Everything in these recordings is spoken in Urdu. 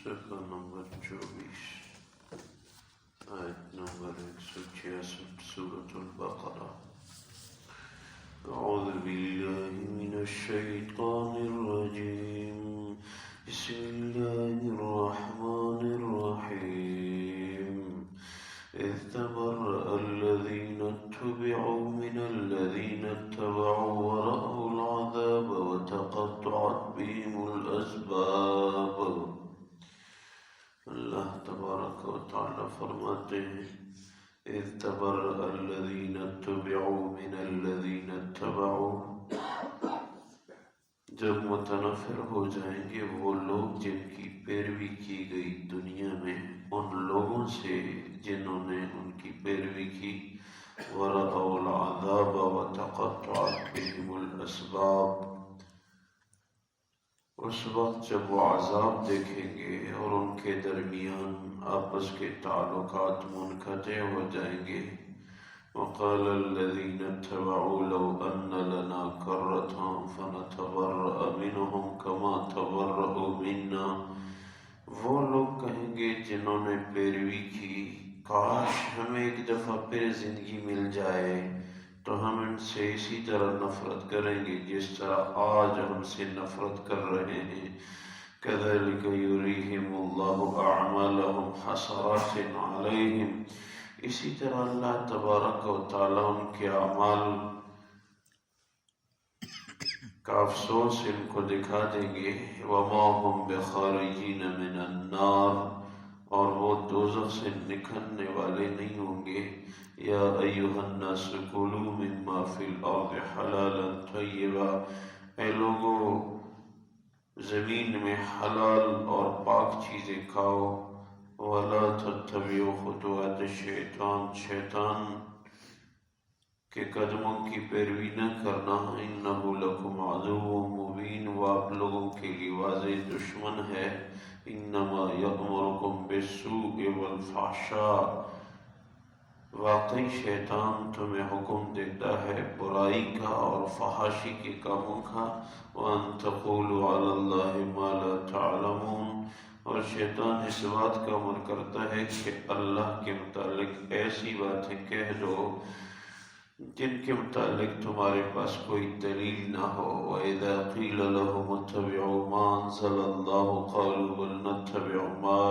صفحہ نمبر 24 آیت نمبر 166 سورة البقرہ۔ اعوذ باللہ من الشیطان الرجیم، بسم اللہ الرحمن الرحیم۔ اذ تبرأ الذین اتبعوا من الذین اتبعوا ورأوا العذاب وتقطعت بهم الاسباب۔ اللہ تبارک و تعالی فرماتے ہیں اذ تبرأ الذین اتبعوا من الذین اتبعوا، جب متنفر ہو جائیں گے وہ لوگ جن کی پیروی کی گئی دنیا میں ان لوگوں سے جنہوں نے ان کی پیروی کی، وَرَأَوْا الْعَذَابَ وَتَقَطَّعَتْ بِهِمُ الْأَسْبَابُ، اس وقت جب وہ عذاب دیکھیں گے اور ان کے درمیان آپس کے تعلقات منقطع ہو جائیں گے۔ وَقَالَ الَّذِينَ اتَّبَعُوا لَوْ أَنَّ لَنَا كَرَّةً فَنَتَبَرَّأَ مِنْهُمْ كَمَا تَبَرَّؤُوا مِنَّا، وہ لوگ کہیں گے جنہوں نے پیروی کی، کاش ہمیں ایک دفعہ پھر زندگی مل جائے تو ہم ان سے اسی طرح نفرت کریں گے جس طرح آج ہم سے نفرت کر رہے ہیں۔ كَذَلِكَ يُرِيهِمُ اللَّهُ أَعْمَالَهُمْ حَسَرَاتٍ عَلَيْهِمْ، اسی طرح اللہ تبارک و تعالیٰ ان کے اعمال کا افسوس ان کو دکھا دیں گے۔ وَمَا هُمْ بِخَارِجِينَ مِنَ النَّارِ، اور وہ دوزخ سے نکلنے والے نہیں ہوں گے۔ یا ایھا الناس کلوا مما فی الارض حلالا طیبا، اے لوگو زمین میں حلال اور پاک چیزیں کھاؤ۔ ولا تتبعوا خطوات الشیطان، شیطان کے قدموں کی پیروی نہ کرنا۔ انہ لکم عدو مبین، وہ آپ لوگوں کے لیے واضح دشمن ہے۔ انما یأمرکم بالسوء والفحشاء، واقعی شیطان تمہیں حکم دیتا ہے برائی کا اور فحاشی کے کاموں کا۔ وَأَن تَقُولُوا عَلَى اللَّهِ مَا لَا تَعْلَمُونَ، اور شیطان اس بات کا امر کرتا ہے کہ اللہ کے متعلق ایسی باتیں کہہ دو جن کے متعلق تمہارے پاس کوئی دلیل نہ ہو۔ وَإِذَا قِيلَ لَهُمُ اتَّبِعُوا مَا أَنزَلَ اللَّهُ قَالُوا بَلْ نَتَّبِعُ مَا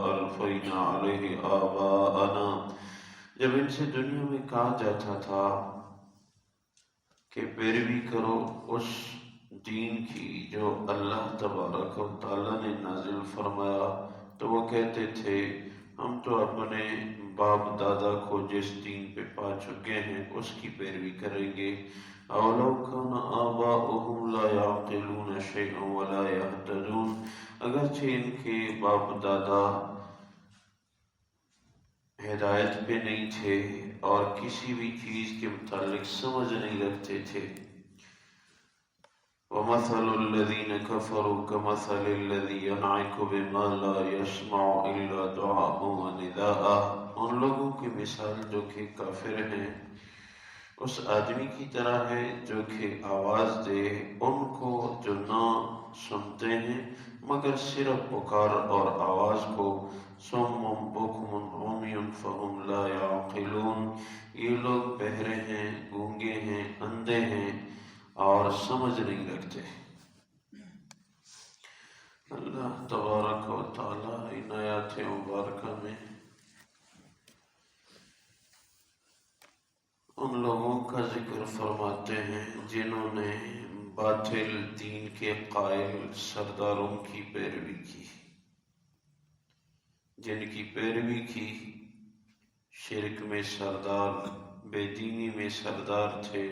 أَلْفَيْنَا عَلَيْهِ آبَاءَنَا، جب ان سے دنیا میں کہا جاتا تھا کہ پیروی کرو اس دین کی جو اللہ تبارک و تعالیٰ نے نازل فرمایا، تو وہ کہتے تھے ہم تو اپنے باپ دادا کو جس دین پہ پا چکے ہیں اس کی پیروی کریں گے۔ اولو کان آباؤہم لا یعقلون شیئا ولا یہتدون، اگرچہ ان کے باپ دادا ہدایت پہ نہیں تھے اور کسی بھی چیز کے متعلق سمجھ نہیں رکھتے تھے۔ وَمَثَلُ الَّذِينَ كَفَرُوا كَمَثَلِ الَّذِي يَنْعِقُ بِمَا لَا يَسْمَعُ إِلَّا دُعَاءً وَنِدَاءً، ان لوگوں کی مثال جو کہ کافر ہیں اس آدمی کی طرح ہے جو کہ آواز دے ان کو جو نہ سنتے ہیں مگر صرف پکار اور آواز کو۔ صُمٌّ بُکْمٌ عُمْیٌ فَهُمْ لَا يَعْقِلُونَ، یہ لوگ بہرے ہیں، گونگے ہیں، اندھے ہیں اور سمجھ نہیں رکھتے۔ اللہ تبارک و تعالیٰ ان آیات مبارکہ میں ان لوگوں کا ذکر فرماتے ہیں جنہوں نے باطل دین کے قائل سرداروں کی پیروی کی، جن کی پیروی کی شرک میں سردار، بے دینی میں سردار تھے،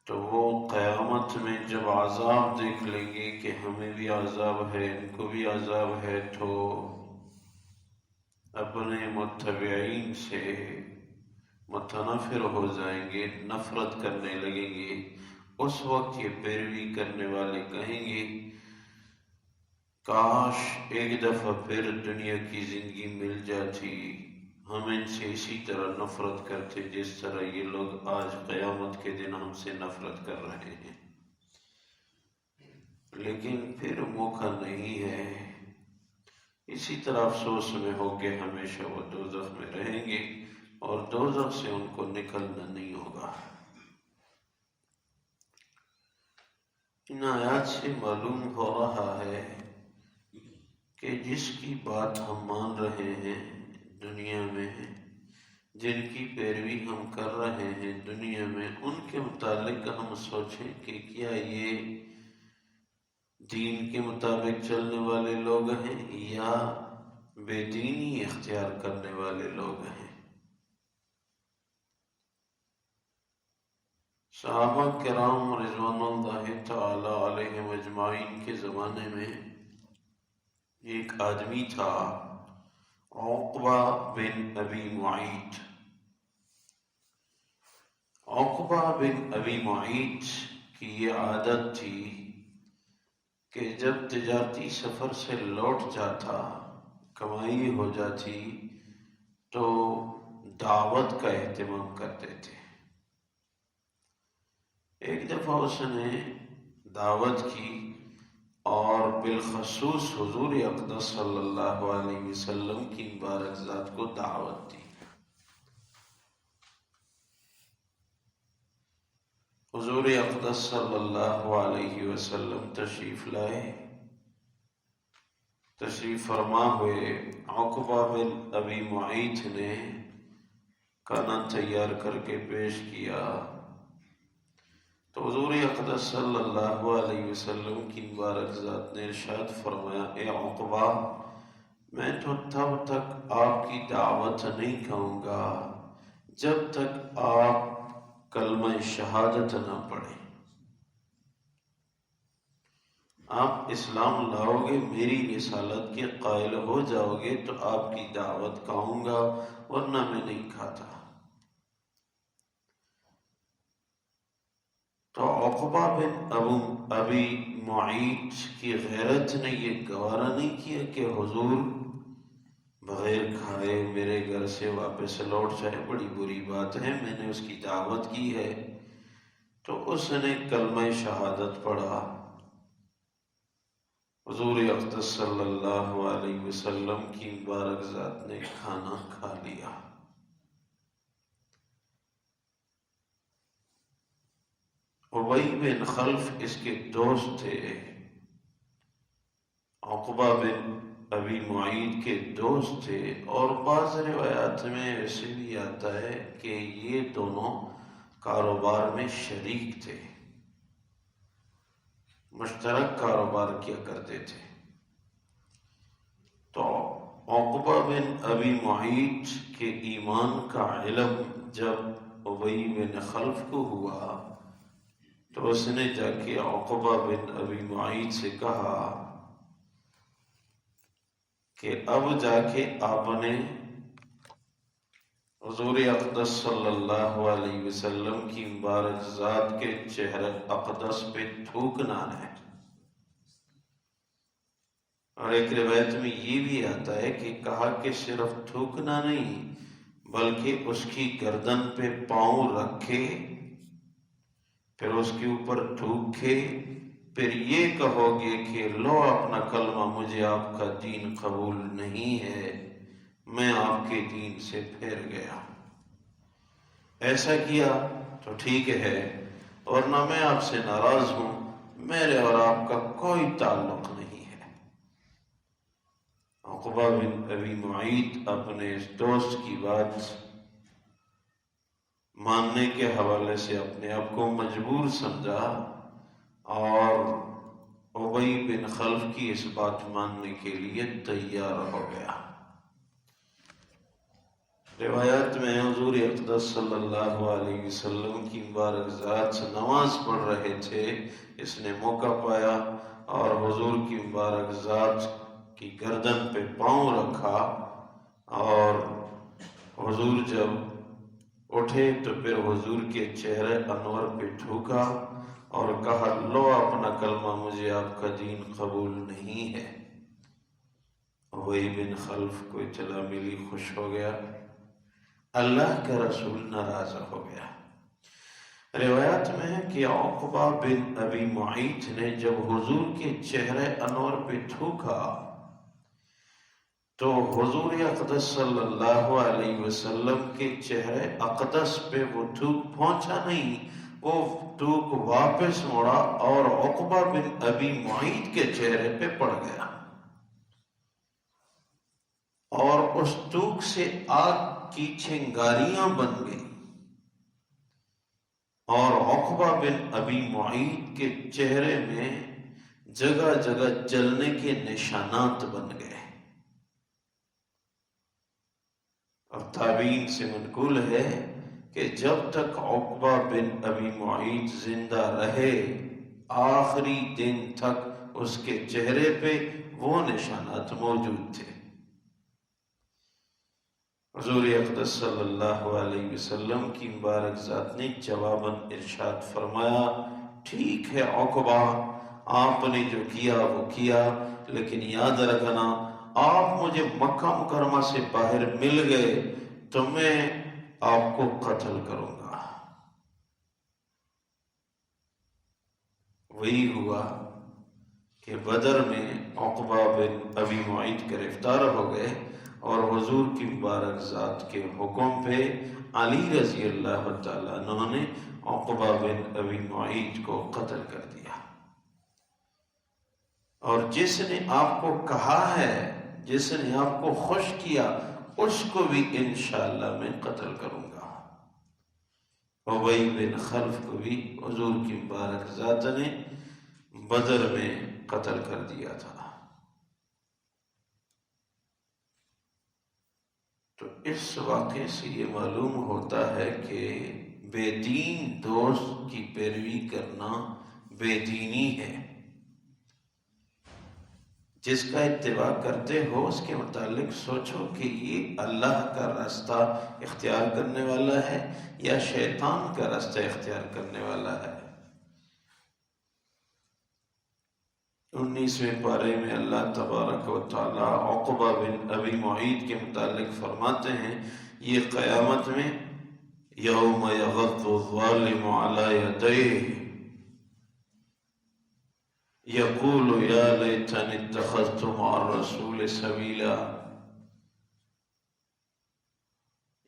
تو وہ قیامت میں جب عذاب دیکھ لیں گے کہ ہمیں بھی عذاب ہے ان کو بھی عذاب ہے، تو اپنے متبعین سے متنفر ہو جائیں گے، نفرت کرنے لگیں گے۔ اس وقت یہ پیروی کرنے والے کہیں گے کاش ایک دفعہ پھر دنیا کی زندگی مل جاتی، ہم ان سے اسی طرح نفرت کرتے جس طرح یہ لوگ آج قیامت کے دن ہم سے نفرت کر رہے ہیں۔ لیکن پھر موقع نہیں ہے۔ اسی طرح افسوس میں ہو کے ہمیشہ وہ دوزخ میں رہیں گے اور دوزخ سے ان کو نکلنا نہیں ہوگا۔ ان آیات سے معلوم ہو رہا ہے کہ جس کی بات ہم مان رہے ہیں دنیا میں، جن کی پیروی ہم کر رہے ہیں دنیا میں، ان کے متعلق ہم سوچیں کہ کیا یہ دین کے مطابق چلنے والے لوگ ہیں یا بے دینی اختیار کرنے والے لوگ ہیں۔ صحابہ کرام رضوان اللہ تعالی علیہم اجمعین کے زمانے میں ایک آدمی تھا، عقبہ بن ابی معیط۔ عقبہ بن ابی معیط کی یہ عادت تھی کہ جب تجارتی سفر سے لوٹ جاتا، کمائی ہو جاتی، تو دعوت کا اہتمام کرتے تھے۔ ایک دفعہ اس نے دعوت کی اور بالخصوص حضور اقدس صلی اللہ علیہ وسلم کی مبارک ذات کو دعوت دی۔ حضور اقدس صلی اللہ علیہ وسلم تشریف لائے، تشریف فرما ہوئے۔ عقبہ بن ابی معیط نے کھانا تیار کر کے پیش کیا تو حضور اقدس صلی اللہ علیہ وسلم کی مبارک ذات نے ارشاد فرمایا، اے عقبہ، میں تو تب تک آپ کی دعوت نہیں کھاؤں گا جب تک آپ کلمہ شہادت نہ پڑھیں۔ آپ اسلام لاؤ گے، میری رسالت کے قائل ہو جاؤ گے تو آپ کی دعوت کھاؤں گا، ورنہ میں نہیں کھاتا۔ تو عقبہ بن ابی معیط کی غیرت نے یہ گوارا نہیں کیا کہ حضور بغیر کھائے میرے گھر سے واپس لوٹ جائے، بڑی بری بات ہے، میں نے اس کی دعوت کی ہے۔ تو اس نے کلمہ شہادت پڑھا، حضور اقدس صلی اللہ علیہ وسلم کی مبارک ذات نے کھانا کھا لیا۔ ابی بن خلف اس کے دوست تھے، عقبہ بن ابی معیط کے دوست تھے، اور بعض روایات میں ایسے بھی آتا ہے کہ یہ دونوں کاروبار میں شریک تھے، مشترک کاروبار کیا کرتے تھے۔ تو عقبہ بن ابی معیط کے ایمان کا علم جب ابی بن خلف کو ہوا تو اس نے جا کے عقبہ بن ابی معیط سے کہا کہ اب جا کے آپ نے حضور اقدس صلی اللہ علیہ وسلم کی مبارک ذات کے چہرہ اقدس پہ تھوکنا ہے۔ اور ایک روایت میں یہ بھی آتا ہے کہ کہا کہ صرف تھوکنا نہیں بلکہ اس کی گردن پہ پاؤں رکھے، پھر اس کے اوپر تھوکے، پھر یہ کہو گے کہ لو اپنا کلمہ، مجھے آپ کا دین قبول نہیں ہے، میں آپ کے دین سے پھر گیا۔ ایسا کیا تو ٹھیک ہے، ورنہ میں آپ سے ناراض ہوں، میرے اور آپ کا کوئی تعلق نہیں ہے۔ عقبہ بن ابی معیط اپنے اس دوست کی بات ماننے کے حوالے سے اپنے آپ کو مجبور سمجھا اور ابی بن خلف کی اس بات ماننے کے لیے تیار ہو گیا۔ روایات میں حضور اقدس صلی اللہ علیہ وسلم کی مبارک ذات سے نماز پڑھ رہے تھے، اس نے موقع پایا اور حضور کی مبارک ذات کی گردن پہ پاؤں رکھا، اور حضور جب اٹھے تو پھر حضور کے چہرے انور پہ تھوکا اور کہا، لو اپنا کلمہ، مجھے آپ کا دین قبول نہیں ہے۔ ابی بن خلف کو اطلاع ملی، خوش ہو گیا، اللہ کا رسول ناراض ہو گیا۔ روایت میں ہے کہ عقبہ بن ابی معیط نے جب حضور کے چہرے انور پہ تھوکا تو حضور اقدس صلی اللہ علیہ وسلم کے چہرے اقدس پہ وہ تھوک پہنچا نہیں، وہ تھوک واپس مڑا اور عقبہ بن ابی معیط کے چہرے پہ پڑ گیا، اور اس تھوک سے آگ کی چنگاریاں بن گئی، اور عقبہ بن ابی معیط کے چہرے میں جگہ جگہ جلنے کے نشانات بن گئے۔ اور تابعین سے منقول ہے کہ جب تک عقبہ بن ابی معیط زندہ رہے آخری دن تک اس کے چہرے پہ وہ نشانات موجود تھے۔ حضور اقدس صلی اللہ علیہ وسلم کی مبارک ذات نے جواباً ارشاد فرمایا، ٹھیک ہے عقبہ، آپ نے جو کیا وہ کیا، لیکن یاد رکھنا آپ مجھے مکہ مکرمہ سے باہر مل گئے تو میں آپ کو قتل کروں گا۔ وہی ہوا کہ بدر میں عقبہ بن ابی معیط گرفتار ہو گئے، اور حضور کی مبارک ذات کے حکم پہ علی رضی اللہ تعالیٰ عنہ نے عقبہ بن ابی معیط کو قتل کر دیا۔ اور جس نے آپ کو کہا ہے، جس نے آپ کو خوش کیا، اس کو بھی انشاءاللہ میں قتل کروں گا۔ ابی بن خلف کو بھی حضور کی مبارک ذات نے بدر میں قتل کر دیا تھا۔ تو اس واقعے سے یہ معلوم ہوتا ہے کہ بے دین دوست کی پیروی کرنا بے دینی ہے۔ جس کا اتباع کرتے ہو اس کے متعلق سوچو کہ یہ اللہ کا راستہ اختیار کرنے والا ہے یا شیطان کا راستہ اختیار کرنے والا ہے۔ 19ویں پارے میں اللہ تبارک و تعالی عقبہ بن ابی معیط کے متعلق فرماتے ہیں، یہ قیامت میں یوم یغض الظالم علی یدیہ یقول یا لیتنی اتخذت مع الرسول سبیلا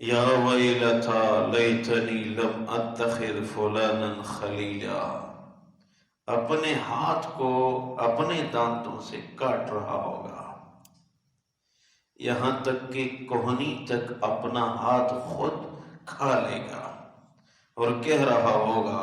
یا ویلتا لیتنی لم اتخذ فلانا خلیلا، اپنے ہاتھ کو اپنے دانتوں سے کاٹ رہا ہوگا، یہاں تک کہ کوہنی تک اپنا ہاتھ خود کھا لے گا، اور کہہ رہا ہوگا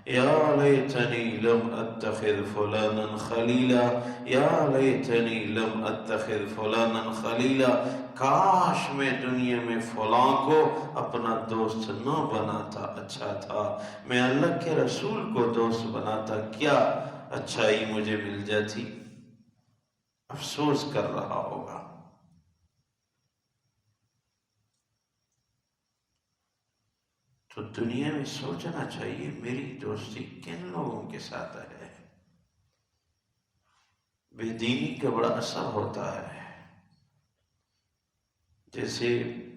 یا لیتنی لم اتخذ فلانا خلیلا، یا لیتنی لم اتخذ فلانا خلیلا، کاش میں دنیا میں فلاں کو اپنا دوست نہ بناتا، اچھا تھا میں اللہ کے رسول کو دوست بناتا، کیا اچھائی مجھے مل جاتی۔ افسوس کر رہا ہوگا۔ تو دنیا میں سوچنا چاہیے میری دوستی کن لوگوں کے ساتھ ہے۔ بے دینی کا بڑا اثر ہوتا ہے، جیسے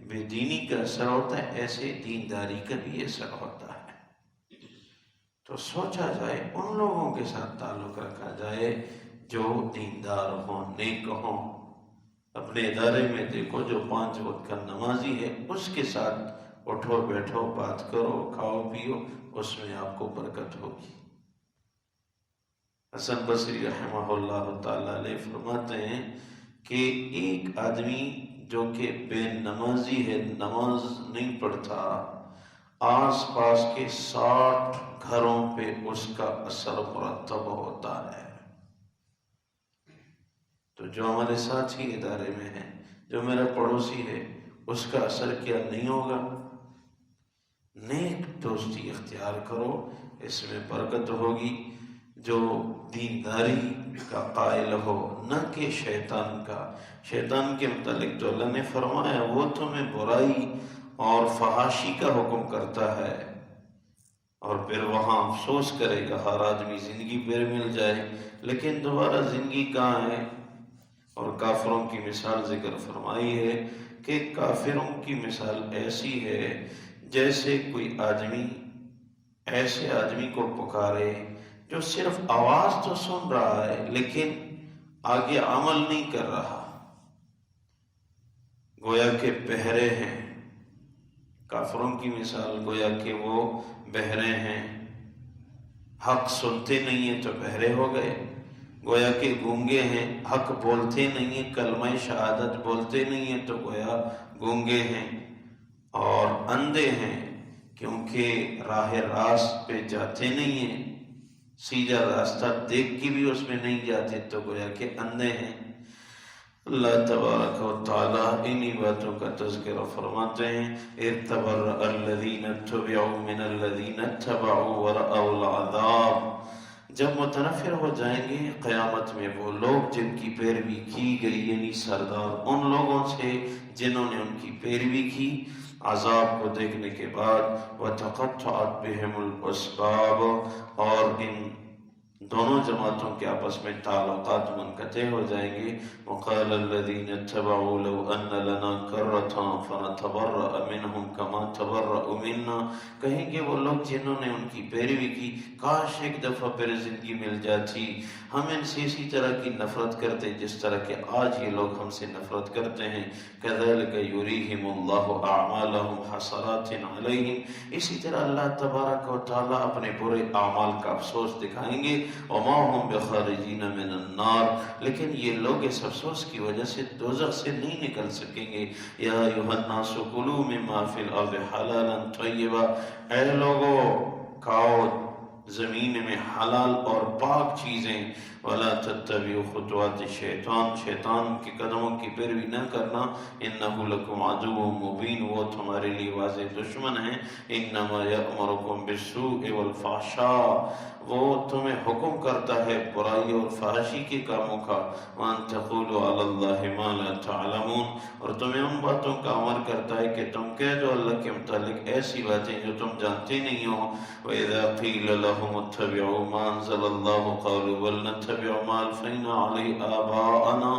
بے دینی کا اثر ہوتا ہے ایسے دینداری کا بھی اثر ہوتا ہے۔ تو سوچا جائے ان لوگوں کے ساتھ تعلق رکھا جائے جو دیندار ہوں، نیک ہوں۔ اپنے ادارے میں دیکھو جو 5 وقت کا نمازی ہے، اس کے ساتھ اٹھو بیٹھو، بات کرو، کھاؤ پیو، اس میں آپ کو برکت ہوگی۔ حسن بصری رحمہ اللہ تعالی علیہ فرماتے ہیں کہ ایک آدمی جو کہ بے نمازی ہے، نماز نہیں پڑھتا، آس پاس کے 60 گھروں پہ اس کا اثر مرتب ہوتا ہے۔ تو جو ہمارے ساتھی ادارے میں ہے، جو میرا پڑوسی ہے، اس کا اثر کیا نہیں ہوگا؟ نیک دوستی اختیار کرو، اس میں برکت ہوگی۔ جو دینداری کا قائل ہو، نہ کہ شیطان کا۔ شیطان کے متعلق تو اللہ نے فرمایا وہ تمہیں برائی اور فحاشی کا حکم کرتا ہے، اور پھر وہاں افسوس کرے گا ہر آدمی زندگی پھر مل جائے، لیکن دوبارہ زندگی کہاں ہے؟ اور کافروں کی مثال ذکر فرمائی ہے کہ کافروں کی مثال ایسی ہے جیسے کوئی آدمی ایسے آدمی کو پکارے جو صرف آواز تو سن رہا ہے لیکن آگے عمل نہیں کر رہا، گویا کہ بہرے ہیں۔ کافروں کی مثال گویا کہ وہ بہرے ہیں، حق سنتے نہیں ہیں تو بہرے ہو گئے، گویا کہ گونگے ہیں، حق بولتے نہیں ہیں، کلمہ شہادت بولتے نہیں ہیں تو گویا گونگے ہیں، اور اندھے ہیں کیونکہ راہ راست پہ جاتے نہیں ہیں، سیدھا راستہ دیکھ کے بھی اس میں نہیں جاتے تو گویا کہ اندھے ہیں۔ اللہ تبارک و تعالیٰ انہی باتوں کا تذکرہ فرماتے ہیں، اِذْ تَبَرَّأَ الَّذِينَ اتَّبَعُوا مِنَ الَّذِينَ اتَّبَعُوا وَرَأَوُا الْعَذَابَ، جب متنفر ہو جائیں گے قیامت میں وہ لوگ جن کی پیروی کی گئی، یعنی سردار ان لوگوں سے جنہوں نے ان کی پیروی کی، عذاب کو دیکھنے کے بعد وَتَقَطَّعَتْ بِهِمُ الْأَسْبَابُ، اور ان دونوں جماعتوں کے آپس میں تعلقات منقطع ہو جائیں گے۔ وقال الذين اتبعوا لو ان لنا كرة فنتبرأ منهم كما تبرأوا منا، کہیں گے وہ لوگ جنہوں نے ان کی پیروی کی، کاش ایک دفعہ پھر زندگی مل جاتی، ہم ان سے اسی طرح کی نفرت کرتے جس طرح کہ آج یہ لوگ ہم سے نفرت کرتے ہیں۔ كذلك يريهم الله اعمالهم حسرات عليهم، اسی طرح اللہ تبارک و تعالیٰ اپنے برے اعمال کا افسوس دکھائیں گے۔ وما هم بخارجین من النار، لیکن یہ لوگ اس افسوس کی وجہ سے دوزخ سے نہیں نکل سکیں گے۔ یا ایھا الناس کلوا مما فی الارض حلالا طیبا، اے لوگو کھاؤ زمین میں حلال اور پاک چیزیں، ولا تتبعوا خطوات الشیطان، شیطان کے قدموں کی پیروی نہ کرنا، انہ لکم عدو مبین، وہ تمہارے لیے واضح دشمن ہیں۔ انما یأمرکم بالسوء والفحشاء، وہ تمہیں حکم کرتا ہے برائی اور فحاشی کے کاموں کا، وان تقولوا علی اللہ ما لا تعلمون، اور تمہیں ان باتوں کا امر کرتا ہے کہ تم کہہ دو اللہ کے متعلق ایسی باتیں جو تم جانتے نہیں ہو۔ وَإِذَا قِيلَ لَهُمُ اتَّبِعُوا مَا أَنزَلَ اللَّهُ قَالُوا بَلْ نَتَّبِعُ مَا أَلْفَيْنَا عَلَيْهِ آبَاءَنَا،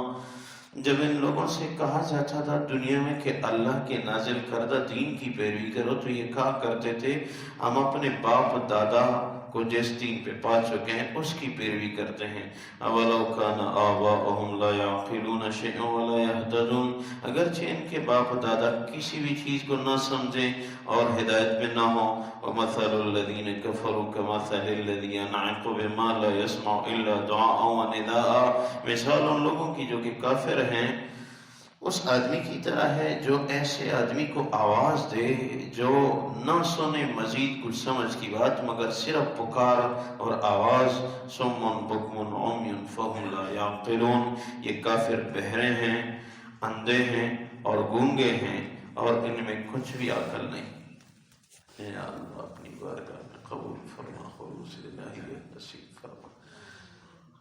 جب ان لوگوں سے کہا جاتا تھا دنیا میں کہ اللہ کے نازل کردہ دین کی پیروی کرو تو یہ کہا کرتے تھے ہم اپنے باپ دادا کو جس دین پہ پا چکے ہیں اس کی پیروی کرتے ہیں۔ اولو کان آباؤہم لا یعقلون شیئا ولا یہتدون، اگرچہ ان کے باپ دادا کسی بھی چیز کو نہ سمجھیں اور ہدایت میں نہ ہوں۔ ومثل الذین کفروا کمثل الذی ینعق بما لا یسمع الا دعاء ونداء، مثال ان لوگوں کی جو کہ کافر ہیں اس آدمی کی طرح ہے جو ایسے آدمی کو آواز دے جو نہ سنے مزید کچھ سمجھ کی بات مگر صرف پکار اور آواز۔ صم بکم عمی فہم لا یعقلون، یہ کافر بہرے ہیں، اندھے ہیں اور گونگے ہیں اور ان میں کچھ بھی عقل نہیں۔ یا اللہ اپنی بارگاہ میں قبول فرما، خلوص الہیت نصیب فرما،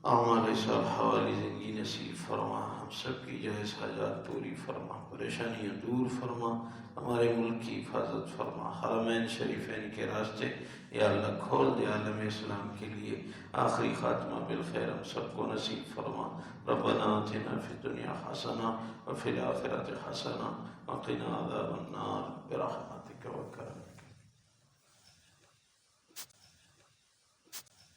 اعمال صالحہ والی زندگی نصیب فرما، ہم سب کی جائز حاجات پوری فرما، پریشانیاں دور فرما، ہمارے ملک کی حفاظت فرما، حرمین شریفین کے راستے یا اللہ کھول دے عالم اسلام کے لیے، آخری خاتمہ بالخیر ہم سب کو نصیب فرما۔ ربنا آتنا فی الدنیا حسنہ وفی الآخرۃ حسنہ وقنا عذاب النار برحمتک وکرمک۔